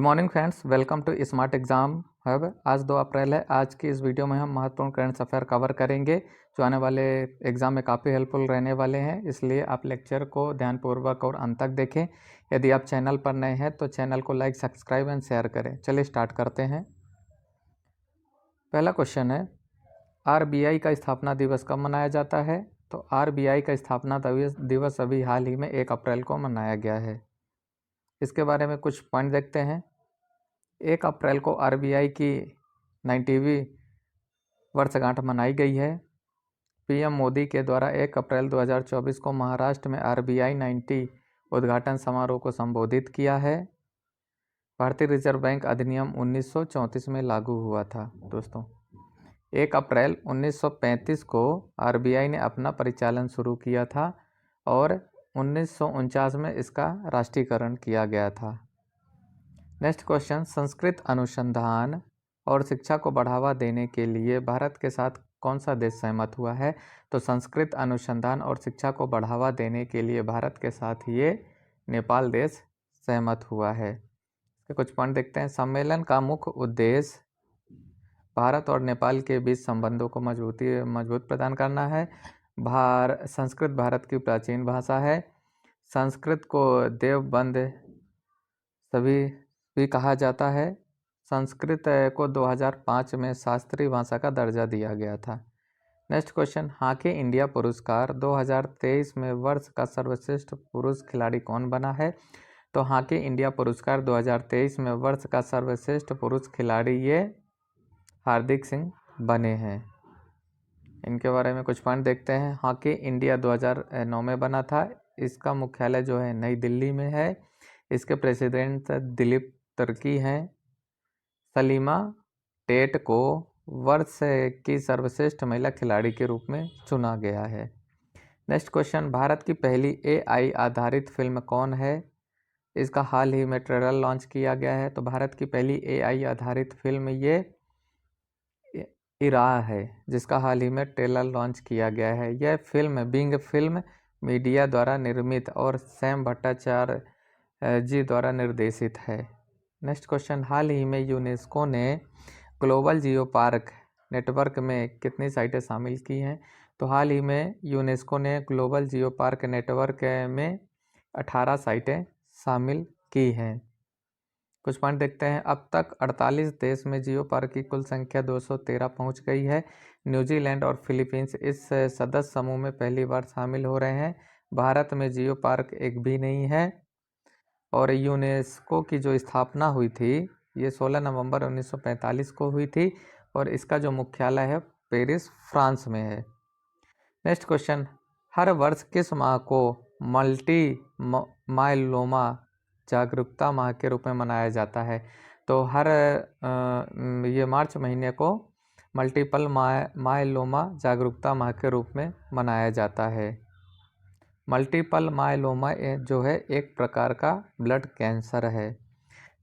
Morning friends, welcome to smart exam hub. आज 2 अप्रैल है। आज की इस वीडियो में हम महत्वपूर्ण करंट अफेयर कवर करेंगे जो आने वाले एग्जाम में काफ़ी हेल्पफुल रहने वाले हैं, इसलिए आप लेक्चर को ध्यानपूर्वक और अंत तक देखें। यदि आप चैनल पर नए हैं तो चैनल को लाइक, सब्सक्राइब एंड शेयर करें। चलिए स्टार्ट करते हैं। पहला क्वेश्चन है, आरबीआई का स्थापना दिवस कब मनाया जाता है? तो आरबीआई का स्थापना दिवस अभी हाल ही में 1 अप्रैल को मनाया गया है। इसके बारे में कुछ पॉइंट देखते हैं। 1 अप्रैल को आरबीआई की 90वीं वर्षगांठ मनाई गई है। पीएम मोदी के द्वारा 1 अप्रैल 2024 को महाराष्ट्र में आरबीआई 90 उद्घाटन समारोह को संबोधित किया है। भारतीय रिजर्व बैंक अधिनियम 1934 में लागू हुआ था। दोस्तों, 1 अप्रैल 1935 को आरबीआई ने अपना परिचालन शुरू किया था और 1949 में इसका राष्ट्रीयकरण किया गया था। नेक्स्ट क्वेश्चन, संस्कृत अनुसंधान और शिक्षा को बढ़ावा देने के लिए भारत के साथ कौन सा देश सहमत हुआ है? तो संस्कृत अनुसंधान और शिक्षा को बढ़ावा देने के लिए भारत के साथ ये नेपाल देश सहमत हुआ है। इसके कुछ पॉइंट देखते हैं। सम्मेलन का मुख्य उद्देश्य भारत और नेपाल के बीच संबंधों को मजबूत प्रदान करना है। संस्कृत भारत की प्राचीन भाषा है। संस्कृत को देवबंद सभी भी कहा जाता है। संस्कृत को 2005 में शास्त्रीय भाषा का दर्जा दिया गया था। नेक्स्ट क्वेश्चन, हॉकी इंडिया पुरस्कार 2023 में वर्ष का सर्वश्रेष्ठ पुरुष खिलाड़ी कौन बना है? तो हॉकी इंडिया पुरस्कार 2023 में वर्ष का सर्वश्रेष्ठ पुरुष खिलाड़ी ये हार्दिक सिंह बने हैं। इनके बारे में कुछ पॉइंट देखते हैं। हॉकी इंडिया 2009 में बना था। इसका मुख्यालय जो है नई दिल्ली में है। इसके प्रेसिडेंट दिलीप तुर्की हैं। सलीमा टेट को वर्ष की सर्वश्रेष्ठ महिला खिलाड़ी के रूप में चुना गया है। नेक्स्ट क्वेश्चन, भारत की पहली एआई आधारित फिल्म कौन है? इसका हाल ही में ट्रेलर लॉन्च किया गया है। तो भारत की पहली एआई आधारित फिल्म ये इरा है, जिसका हाल ही में ट्रेलर लॉन्च किया गया है। यह फिल्म बिंग फिल्म मीडिया द्वारा निर्मित और सैम भट्टाचार्य जी द्वारा निर्देशित है। नेक्स्ट क्वेश्चन, हाल ही में यूनेस्को ने ग्लोबल जियो पार्क नेटवर्क में कितनी साइटें शामिल की हैं? तो हाल ही में यूनेस्को ने ग्लोबल जियो पार्क नेटवर्क में 18 साइटें शामिल की हैं। कुछ पॉइंट देखते हैं। अब तक 48 देश में जियो पार्क की कुल संख्या 213 पहुंच गई है। न्यूजीलैंड और फिलीपींस इस सदस्य समूह में पहली बार शामिल हो रहे हैं। भारत में जियो पार्क एक भी नहीं है। और यूनेस्को की जो स्थापना हुई थी ये 16 नवंबर 1945 को हुई थी और इसका जो मुख्यालय है पेरिस, फ्रांस में है। नेक्स्ट क्वेश्चन, हर वर्ष किस माह को मल्टी मायलोमा जागरूकता माह के रूप में मनाया जाता है? तो ये मार्च महीने को मल्टीपल मायलोमा जागरूकता माह के रूप में मनाया जाता है। मल्टीपल मायलोमा जो है एक प्रकार का ब्लड कैंसर है।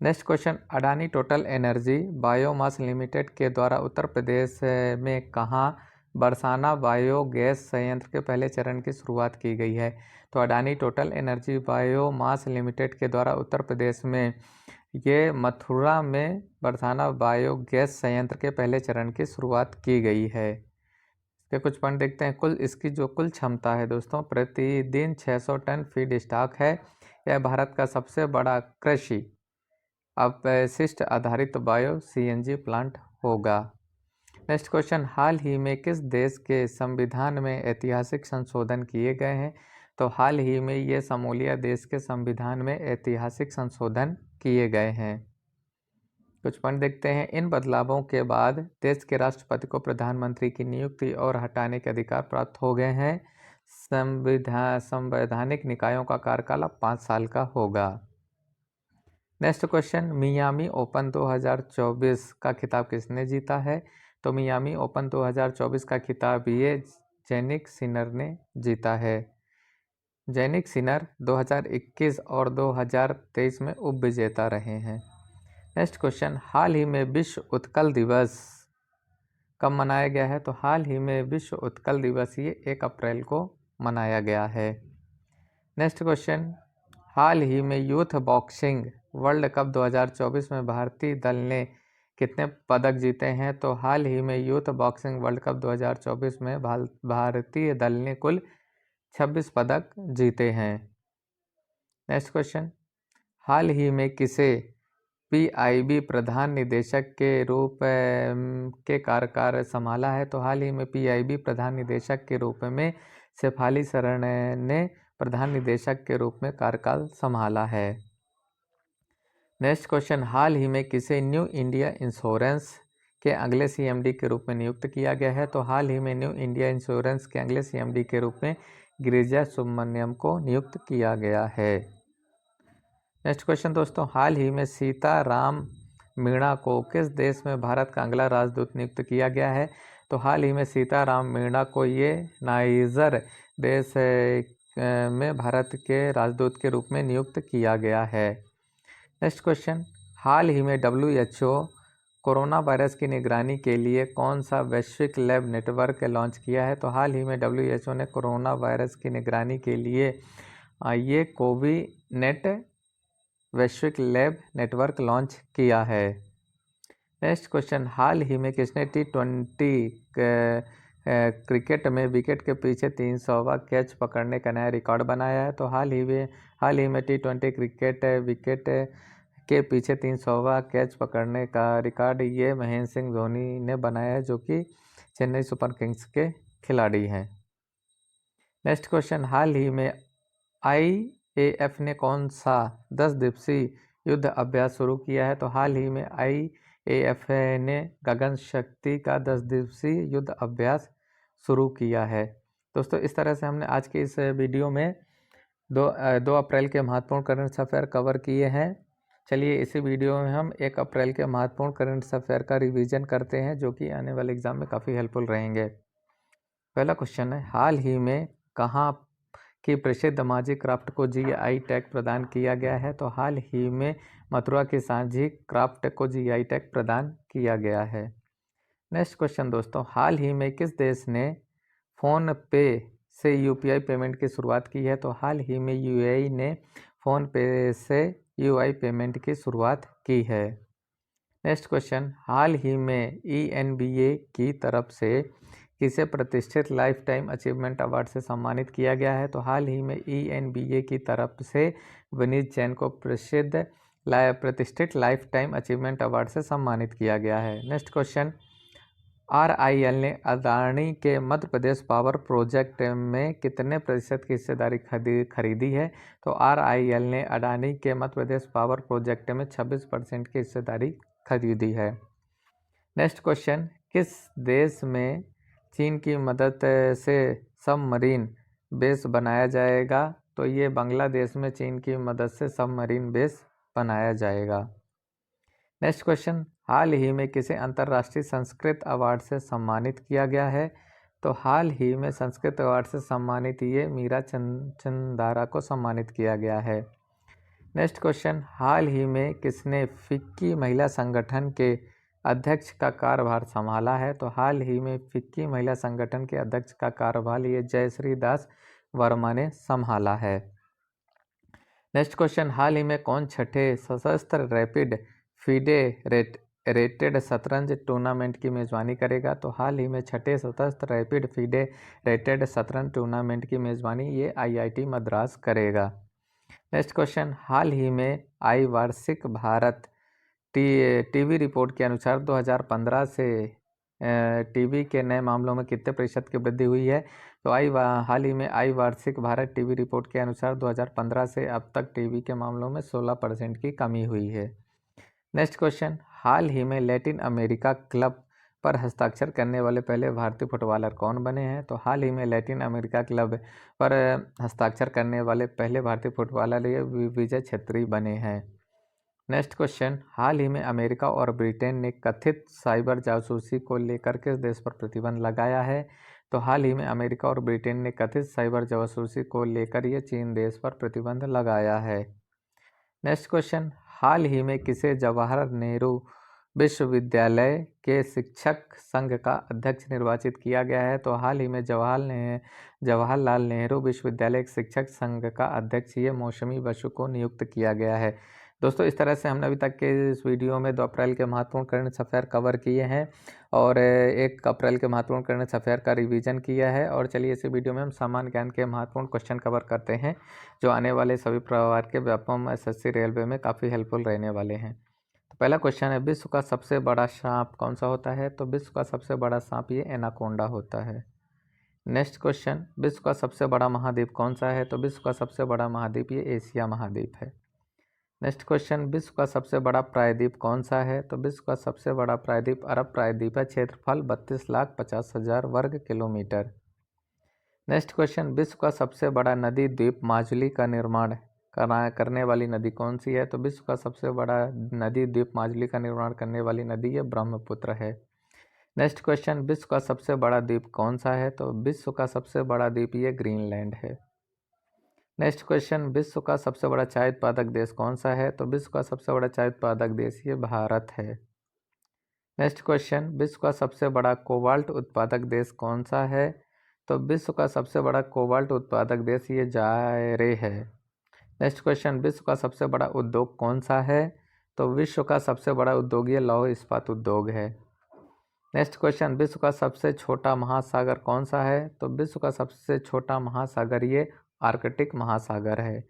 Next question, Adani total energy biomass limited के द्वारा उत्तर प्रदेश में कहाँ बरसाना बायोगैस संयंत्र के पहले चरण की शुरुआत की गई है? तो Adani total energy biomass limited के द्वारा उत्तर प्रदेश में ये मथुरा में बरसाना बायोगैस संयंत्र के पहले चरण की शुरुआत की गई है। इसके कुछ पॉइंट देखते हैं। इसकी जो कुल क्षमता है दोस्तों, प्रतिदिन 600 टन फीड स्टॉक है। यह भारत का सबसे बड़ा कृषि अपशिष्ट आधारित बायो सीएनजी प्लांट होगा। नेक्स्ट क्वेश्चन, हाल ही में किस देश के संविधान में ऐतिहासिक संशोधन किए गए हैं? तो हाल ही में ये समोलिया देश के संविधान में ऐतिहासिक संशोधन किए गए हैं। कुछ पॉइंट देखते हैं। इन बदलावों के बाद देश के राष्ट्रपति को प्रधानमंत्री की नियुक्ति और हटाने के अधिकार प्राप्त हो गए हैं। संवैधानिक निकायों का कार्यकाल 5 साल का होगा। नेक्स्ट क्वेश्चन, मियामी ओपन 2024 का खिताब किसने जीता है? तो मियामी ओपन 2024 का खिताब ये जैनिक सिनर ने जीता है। जैनिक सिनर 2021 और 2023 में उप विजेता रहे हैं। नेक्स्ट क्वेश्चन, हाल ही में विश्व उत्कल दिवस कब मनाया गया है? तो हाल ही में विश्व उत्कल दिवस ये 1 अप्रैल को मनाया गया है। नेक्स्ट क्वेश्चन, हाल ही में यूथ बॉक्सिंग वर्ल्ड कप 2024 में भारतीय दल ने कितने पदक जीते हैं? तो हाल ही में यूथ बॉक्सिंग वर्ल्ड कप 2024 में भारतीय दल ने कुल 26 पदक जीते हैं। नेक्स्ट क्वेश्चन, हाल ही में किसे पीआईबी प्रधान निदेशक के रूप के कार्यकाल संभाला है? तो हाल ही में पीआईबी प्रधान निदेशक के रूप में शेफाली शरण ने प्रधान निदेशक के रूप में कार्यकाल संभाला है। नेक्स्ट क्वेश्चन, हाल ही में किसे न्यू इंडिया इंश्योरेंस के अगले सीएमडी के रूप में नियुक्त किया गया है? तो हाल ही में न्यू इंडिया इंश्योरेंस के अगले सीएमडी के रूप में गिरिजा सुब्रमण्यम को नियुक्त किया गया है। नेक्स्ट क्वेश्चन दोस्तों, हाल ही में सीताराम मीणा को किस देश में भारत का अगला राजदूत नियुक्त किया गया है? तो हाल ही में सीताराम मीणा को ये नाइजर देश में भारत के राजदूत के रूप में नियुक्त किया गया है। नेक्स्ट क्वेश्चन, हाल ही में WHO कोरोना वायरस की निगरानी के लिए कौन सा वैश्विक लैब नेटवर्क लॉन्च किया है? तो हाल ही में WHO ने कोरोना वायरस की निगरानी के लिए ये कोविनेट वैश्विक लैब नेटवर्क लॉन्च किया है। नेक्स्ट क्वेश्चन, हाल ही में किसने T20 क्रिकेट में विकेट के पीछे 300वां कैच पकड़ने का नया रिकॉर्ड बनाया है? तो हाल ही में T20 क्रिकेट विकेट के पीछे 300वां कैच पकड़ने का रिकॉर्ड ये महेंद्र सिंह धोनी ने बनाया है, जो कि चेन्नई सुपर किंग्स के खिलाड़ी हैं। नेक्स्ट क्वेश्चन, हाल ही में IAF ने कौन सा 10 दिवसीय युद्ध अभ्यास शुरू किया है? तो हाल ही में IAF ने गगन शक्ति का 10 दिवसीय युद्ध अभ्यास शुरू किया है। दोस्तों, इस तरह से हमने आज की इस वीडियो में 2 अप्रैल के महत्वपूर्ण करंट अफेयर कवर किए हैं। चलिए इसी वीडियो में हम 1 अप्रैल के महत्वपूर्ण करंट अफेयर का रिवीजन करते हैं, जो कि आने वाले एग्जाम में काफ़ी हेल्पफुल रहेंगे। पहला क्वेश्चन है, हाल ही में कहाँ की प्रसिद्ध माझी क्राफ्ट को GI टैग प्रदान किया गया है? तो हाल ही में मथुरा की सांझी क्राफ्ट को GI टैग प्रदान किया गया है। नेक्स्ट क्वेश्चन दोस्तों, हाल ही में किस देश ने फ़ोन पे से UPI पेमेंट की शुरुआत की है? तो हाल ही में UAE ने फ़ोन पे से UI पेमेंट की शुरुआत की है। नेक्स्ट क्वेश्चन, हाल ही में ENBA की तरफ से किसे प्रतिष्ठित लाइफ टाइम अचीवमेंट अवार्ड से सम्मानित किया गया है? तो हाल ही में ENBA की तरफ से विनीत जैन को प्रतिष्ठित लाइफ टाइम अचीवमेंट अवार्ड से सम्मानित किया गया है। नेक्स्ट क्वेश्चन, RIL ने अदानी के मध्य प्रदेश पावर प्रोजेक्ट में कितने प्रतिशत की हिस्सेदारी खरीदी है? तो RIL ने अदानी के मध्य प्रदेश पावर प्रोजेक्ट में 26% की हिस्सेदारी खरीदी है। नेक्स्ट क्वेश्चन, किस देश में चीन की मदद से सबमरीन बेस बनाया जाएगा? तो ये बांग्लादेश में चीन की मदद से सबमरीन बेस बनाया जाएगा। नेक्स्ट क्वेश्चन, हाल ही में किसे अंतर्राष्ट्रीय संस्कृत अवार्ड से सम्मानित किया गया है? तो हाल ही में संस्कृत अवार्ड से सम्मानित ये मीरा चंदारा को सम्मानित किया गया है। नेक्स्ट क्वेश्चन, हाल ही में किसने फिक्की महिला संगठन के अध्यक्ष का कार्यभार संभाला है? तो हाल ही में फिक्की महिला संगठन के अध्यक्ष का कार्यभार ये जयश्री दास वर्मा ने संभाला है। नेक्स्ट क्वेश्चन, हाल ही में कौन छठे सशस्त्र रैपिड फेडरेटेड शतरंज टूर्नामेंट की मेज़बानी करेगा? तो हाल ही में छठे सशस्त्र रैपिड फेडरेटेड शतरंज टूर्नामेंट की मेज़बानी ये IIT मद्रास करेगा। नेक्स्ट क्वेश्चन, हाल ही में आई वार्षिक भारत टीवी रिपोर्ट के अनुसार 2015 से टीबी के नए मामलों में कितने प्रतिशत की वृद्धि हुई है? तो हाल ही में आई वार्षिक भारत टीबी रिपोर्ट के अनुसार 2015 से अब तक टीबी के मामलों में 16% की कमी हुई है। नेक्स्ट क्वेश्चन, हाल ही में लैटिन अमेरिका क्लब पर हस्ताक्षर करने वाले पहले भारतीय फुटबॉलर कौन बने हैं? तो हाल ही में लैटिन अमेरिका क्लब पर हस्ताक्षर करने वाले पहले भारतीय फुटबॉलर ये विजय छेत्री बने हैं। नेक्स्ट क्वेश्चन, हाल ही में अमेरिका और ब्रिटेन ने कथित साइबर जासूसी को लेकर किस देश पर प्रतिबंध लगाया है? तो हाल ही में अमेरिका और ब्रिटेन ने कथित साइबर जासूसी को लेकर ये चीन देश पर प्रतिबंध लगाया है। नेक्स्ट क्वेश्चन, हाल ही में किसे जवाहर नेहरू विश्वविद्यालय के शिक्षक संघ का अध्यक्ष निर्वाचित किया गया है? तो हाल ही में जवाहरलाल नेहरू विश्वविद्यालय शिक्षक संघ का अध्यक्ष ये मौसमी बसु को नियुक्त किया गया है। दोस्तों इस तरह से हमने अभी तक के इस वीडियो में 2 अप्रैल के महत्वपूर्ण करंट अफेयर कवर किए हैं और 1 अप्रैल के महत्वपूर्ण करंट अफेयर का रिवीजन किया है। और चलिए इस वीडियो में हम सामान्य ज्ञान के महत्वपूर्ण क्वेश्चन कवर करते हैं जो आने वाले सभी प्रकार के व्यापम एसएससी रेलवे में काफ़ी हेल्पफुल रहने वाले हैं। तो पहला क्वेश्चन है, विश्व का सबसे बड़ा सांप कौन सा होता है? तो विश्व का सबसे बड़ा सांप ये एनाकोंडा होता है। नेक्स्ट क्वेश्चन, विश्व का सबसे बड़ा महाद्वीप कौन सा है? तो विश्व का सबसे बड़ा महाद्वीप ये एशिया महाद्वीप है। नेक्स्ट क्वेश्चन, विश्व का सबसे बड़ा प्रायद्वीप कौन सा है? तो विश्व का सबसे बड़ा प्रायद्वीप अरब प्रायद्वीप है, क्षेत्रफल 32,50,000 वर्ग किलोमीटर। नेक्स्ट क्वेश्चन, विश्व का सबसे बड़ा नदी द्वीप माजुली का निर्माण करने वाली नदी कौन सी है? तो विश्व का सबसे बड़ा नदी द्वीप माजुली का निर्माण करने वाली नदी ये ब्रह्मपुत्र है। नेक्स्ट क्वेश्चन, विश्व का सबसे बड़ा द्वीप कौन सा है? तो विश्व का सबसे बड़ा द्वीप ये ग्रीनलैंड है। नेक्स्ट क्वेश्चन, विश्व का सबसे बड़ा चाय उत्पादक देश कौन सा है? तो विश्व का सबसे बड़ा चाय उत्पादक देश ये भारत है। नेक्स्ट क्वेश्चन, विश्व का सबसे बड़ा कोबाल्ट उत्पादक देश कौन सा है? तो विश्व का सबसे बड़ा कोबाल्ट उत्पादक देश ये जायरे है। नेक्स्ट क्वेश्चन, विश्व का सबसे बड़ा उद्योग कौन सा है? तो विश्व का सबसे बड़ा उद्योग ये लौह इस्पात उद्योग है। नेक्स्ट क्वेश्चन, विश्व का सबसे छोटा महासागर कौन सा है? तो विश्व का सबसे छोटा महासागर ये आर्कटिक महासागर है।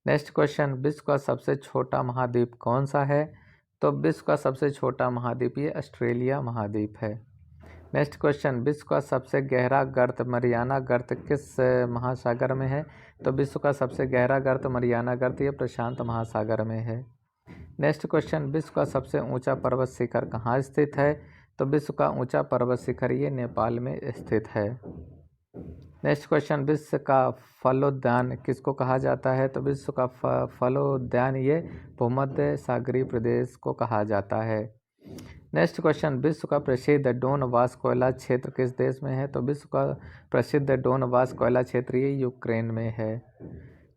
नेक्स्ट क्वेश्चन, विश्व का सबसे छोटा महाद्वीप कौन सा है? तो विश्व का सबसे छोटा महाद्वीप ये ऑस्ट्रेलिया महाद्वीप है। नेक्स्ट क्वेश्चन, विश्व का सबसे गहरा गर्त मरियाना गर्त किस महासागर में है? तो विश्व का सबसे गहरा गर्त मरियाना गर्त ये प्रशांत महासागर में है। नेक्स्ट क्वेश्चन, विश्व का सबसे ऊंचा पर्वत शिखर कहाँ स्थित है? तो विश्व का ऊंचा पर्वत शिखर ये नेपाल में स्थित है। नेक्स्ट क्वेश्चन, विश्व का फलोद्यान किसको कहा जाता है? तो विश्व का फलोद्यान ये भूमध्य सागरीय प्रदेश को कहा जाता है। नेक्स्ट क्वेश्चन, विश्व का प्रसिद्ध डोनबास कोयला क्षेत्र किस देश में है? तो विश्व का प्रसिद्ध डोनबास कोयला क्षेत्र ये यूक्रेन में है।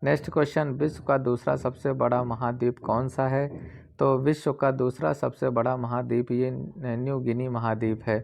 नेक्स्ट क्वेश्चन, विश्व का दूसरा सबसे बड़ा महाद्वीप कौन सा है? तो विश्व का दूसरा सबसे बड़ा महाद्वीप ये न्यू गिनी महाद्वीप है।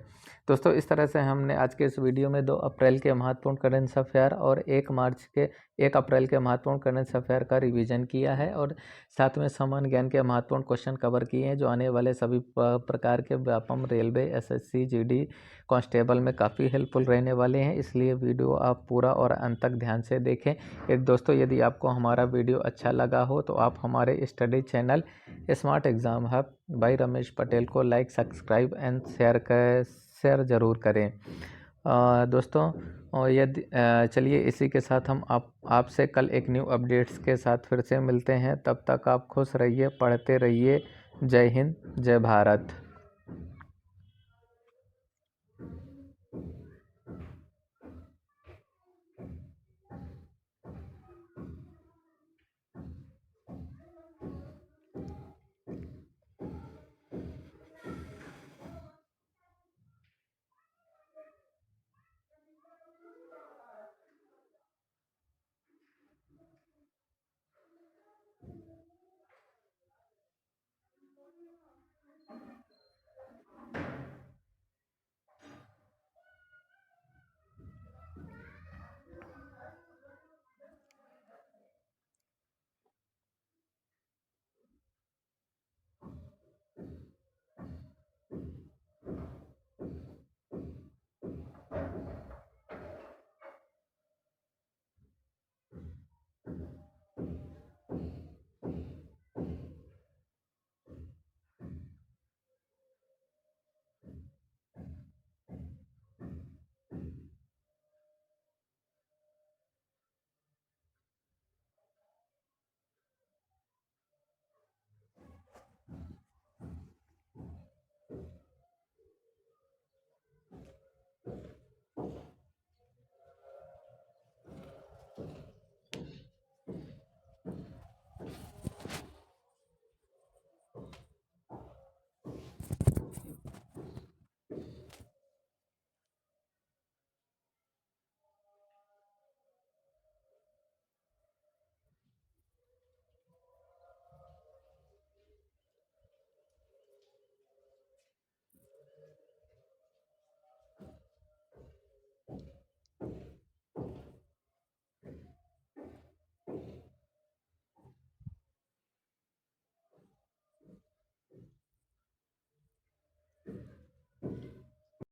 दोस्तों इस तरह से हमने आज के इस वीडियो में 2 अप्रैल के महत्वपूर्ण करंट अफेयर और 1 अप्रैल के महत्वपूर्ण करंट अफेयर का रिवीजन किया है और साथ में सामान्य ज्ञान के महत्वपूर्ण क्वेश्चन कवर किए हैं जो आने वाले सभी प्रकार के Vyapam railway SSC GD constable में काफ़ी हेल्पफुल रहने वाले हैं। इसलिए वीडियो आप पूरा और अंत तक ध्यान से देखें। दोस्तों यदि आपको हमारा वीडियो अच्छा लगा हो तो आप हमारे study channel smart exam hub by Ramesh Patel को लाइक सब्सक्राइब एंड शेयर ज़रूर करें। दोस्तों और यदि चलिए इसी के साथ हम आपसे कल एक न्यू अपडेट्स के साथ फिर से मिलते हैं। तब तक आप खुश रहिए, पढ़ते रहिए। जय हिंद, जय भारत।